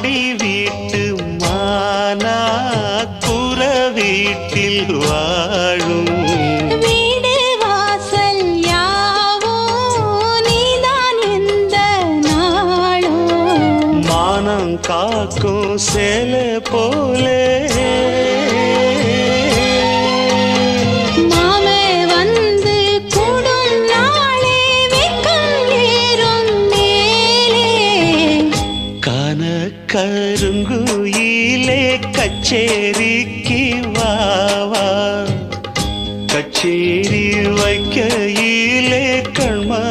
மாடி வீட்டு மானா குற வீட்டில் வாழும் வீடு வாசல் யாவோ நீதான் எந்த நாளும் மானம் காக்கும் சேலை போலே மாமே வந்து கூடும் நாளே வெக்கம் ஏறும் மேலே கான கருங்குயிலே கச்சேரிக்கு வாவா கச்சேரி வைக்கையிலே கண்மா